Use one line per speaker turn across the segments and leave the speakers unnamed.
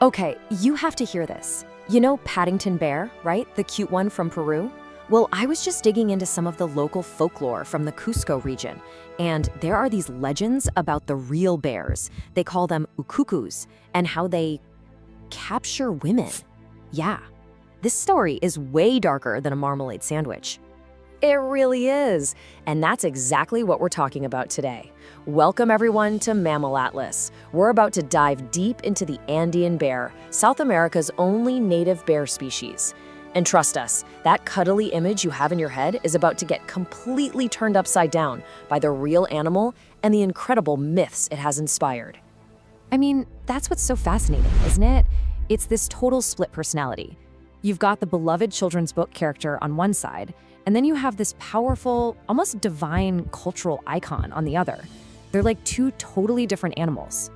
Okay, you have to hear this. You know Paddington Bear, right? The cute one from Peru? Well, I was just digging into some of the local folklore from the Cusco region, and there are these legends about the real bears. They call them ukukus, and how they capture women. Yeah, this story is way darker than a marmalade sandwich. It really is, and that's exactly what we're talking about today. Welcome everyone to Mammal Atlas. We're about to dive deep into the Andean bear, South America's only native bear species. And trust us, that cuddly image you have in your head is about to get completely turned upside down by the real animal and the incredible myths it has inspired. I mean, that's what's so fascinating, isn't it? It's this total split personality. You've got the beloved children's book character on one side, and then you have this powerful, almost divine cultural icon on the other. They're like two totally different animals.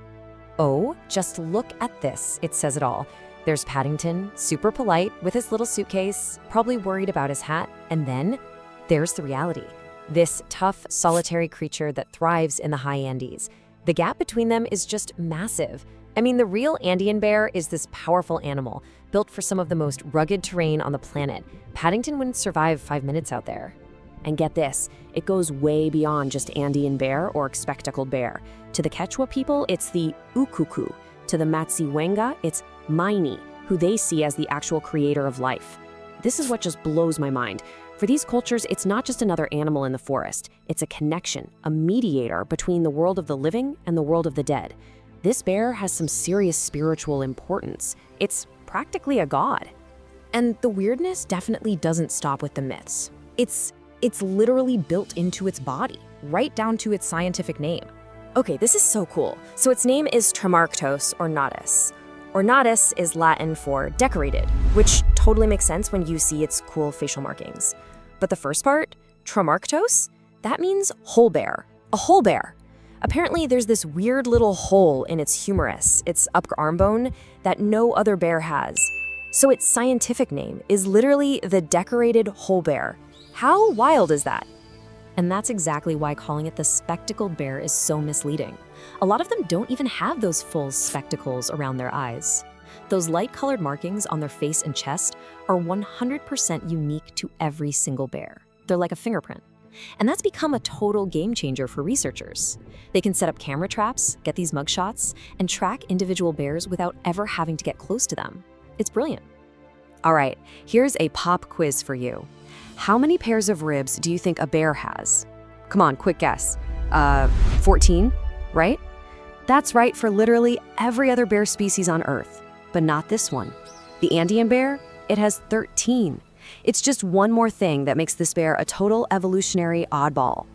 Oh, just look at this. It says it all. There's Paddington, super polite with his little suitcase, probably worried about his hat. And then there's the reality. This tough, solitary creature that thrives in the high Andes. The gap between them is just massive. I mean, the real Andean bear is this powerful animal, built for some of the most rugged terrain on the planet. Paddington wouldn't survive 5 minutes out there. And get this, it goes way beyond just Andean bear or spectacled bear. To the Quechua people, it's the ukuku. To the Matsiwenga, it's Maini, who they see as the actual creator of life. This is what just blows my mind. For these cultures, it's not just another animal in the forest. It's a connection, a mediator between the world of the living and the world of the dead. This bear has some serious spiritual importance. It's practically a god. And the weirdness definitely doesn't stop with the myths. It's literally built into its body, right down to its scientific name. Okay, this is so cool. So its name is Tremarctos ornatus. Ornatus is Latin for decorated, which totally makes sense when you see its cool facial markings. But the first part, Tremarctos, that means whole bear, a whole bear. Apparently, there's this weird little hole in its humerus, its upper arm bone, that no other bear has. So its scientific name is literally the decorated whole bear. How wild is that? And that's exactly why calling it the spectacled bear is so misleading. A lot of them don't even have those full spectacles around their eyes. Those light-colored markings on their face and chest are 100% unique to every single bear. They're like a fingerprint. And that's become a total game changer for researchers. They can set up camera traps, get these mugshots, and track individual bears without ever having to get close to them. It's brilliant. All right, here's a pop quiz for you. How many pairs of ribs do you think a bear has? Come on, quick guess. 14, right? That's right for literally every other bear species on Earth, but not this one. The Andean bear, it has 13. It's just one more thing that makes this bear a total evolutionary oddball.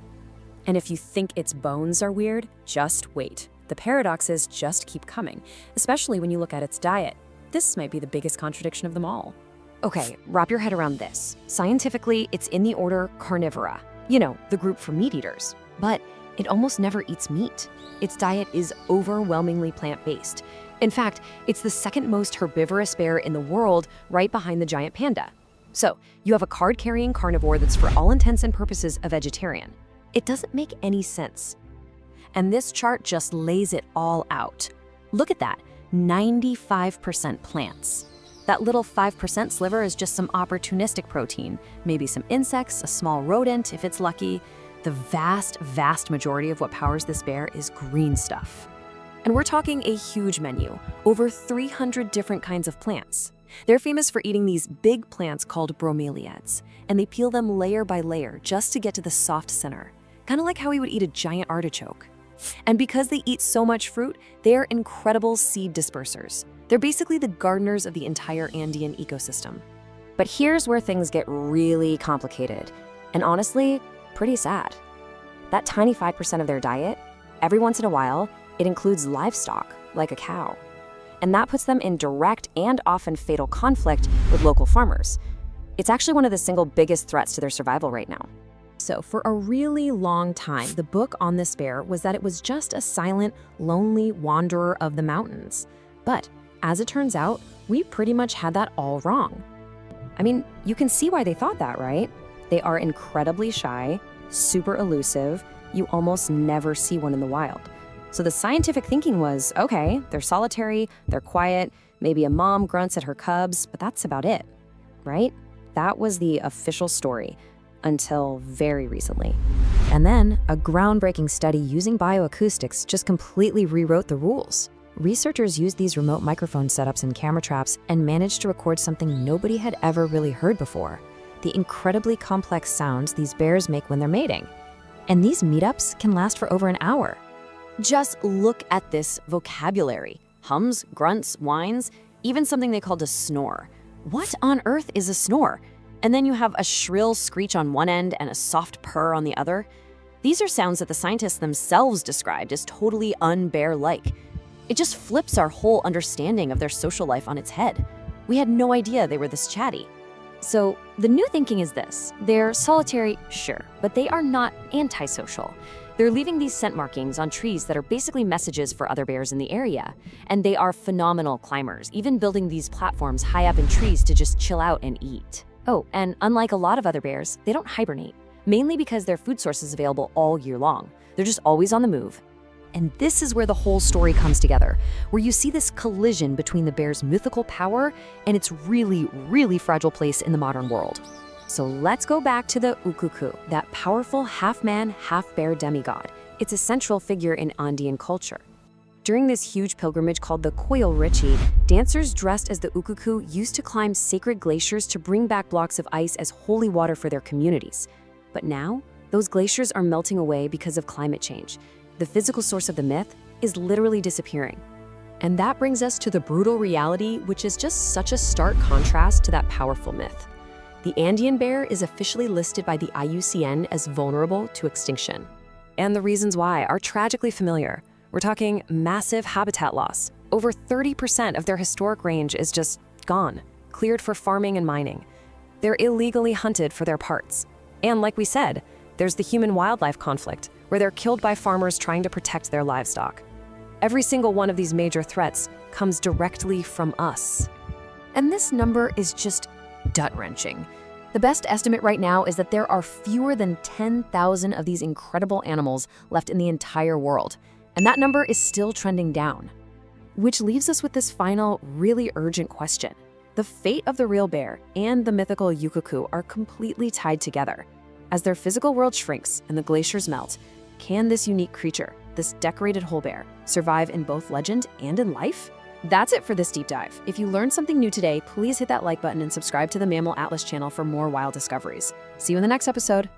And if you think its bones are weird, just wait. The paradoxes just keep coming, especially when you look at its diet. This might be the biggest contradiction of them all. Okay, wrap your head around this. Scientifically, it's in the order Carnivora. You know, the group for meat eaters. But it almost never eats meat. Its diet is overwhelmingly plant-based. In fact, it's the second most herbivorous bear in the world, right behind the giant panda. So, you have a card-carrying carnivore that's for all intents and purposes a vegetarian. It doesn't make any sense. And this chart just lays it all out. Look at that, 95% plants. That little 5% sliver is just some opportunistic protein, maybe some insects, a small rodent if it's lucky. The vast, vast majority of what powers this bear is green stuff. And we're talking a huge menu, over 300 different kinds of plants. They're famous for eating these big plants called bromeliads, and they peel them layer by layer just to get to the soft center, kind of like how we would eat a giant artichoke. And because they eat so much fruit, they're incredible seed dispersers. They're basically the gardeners of the entire Andean ecosystem. But here's where things get really complicated, and honestly, pretty sad. That tiny 5% of their diet, every once in a while, it includes livestock, like a cow. And that puts them in direct and often fatal conflict with local farmers. It's actually one of the single biggest threats to their survival right now. So for a really long time, the book on this bear was that it was just a silent, lonely wanderer of the mountains. But as it turns out, we pretty much had that all wrong. I mean, you can see why they thought that, right? They are incredibly shy, super elusive. You almost never see one in the wild. So the scientific thinking was, okay, they're solitary, they're quiet, Maybe a mom grunts at her cubs, but that's about it, right? That was the official story until very recently. And then a groundbreaking study using bioacoustics just completely rewrote the rules. Researchers used these remote microphone setups and camera traps and managed to record something nobody had ever really heard before: the incredibly complex sounds these bears make when they're mating. And these meetups can last for over an hour. Just look at this vocabulary: hums, grunts, whines, even something they called a snore. What on earth is a snore? And then you have a shrill screech on one end and a soft purr on the other. These are sounds that the scientists themselves described as totally un-bear-like. It just flips our whole understanding of their social life on its head. We had no idea they were this chatty. So the new thinking is this: they're solitary, sure, but they are not antisocial. They're leaving these scent markings on trees that are basically messages for other bears in the area. And they are phenomenal climbers, even building these platforms high up in trees to just chill out and eat. Oh, and unlike a lot of other bears, they don't hibernate, mainly because their food source is available all year long. They're just always on the move. And this is where the whole story comes together, where you see this collision between the bear's mythical power and its really, really fragile place in the modern world. So let's go back to the ukuku, that powerful half-man, half-bear demigod. It's a central figure in Andean culture. During this huge pilgrimage called the Koil Richi, dancers dressed as the ukuku used to climb sacred glaciers to bring back blocks of ice as holy water for their communities. But now, those glaciers are melting away because of climate change. The physical source of the myth is literally disappearing. And that brings us to the brutal reality, which is just such a stark contrast to that powerful myth. The Andean bear is officially listed by the IUCN as vulnerable to extinction. And the reasons why are tragically familiar. We're talking massive habitat loss. Over 30% of their historic range is just gone, cleared for farming and mining. They're illegally hunted for their parts. And like we said, there's the human-wildlife conflict, where they're killed by farmers trying to protect their livestock. Every single one of these major threats comes directly from us. And this number is just gut-wrenching. The best estimate right now is that there are fewer than 10,000 of these incredible animals left in the entire world. And that number is still trending down. Which leaves us with this final, really urgent question. The fate of the real bear and the mythical ukuku are completely tied together. As their physical world shrinks and the glaciers melt, can this unique creature, this decorated whole bear, survive in both legend and in life? That's it for this deep dive. If you learned something new today, please hit that like button and subscribe to the Mammal Atlas channel for more wild discoveries. See you in the next episode.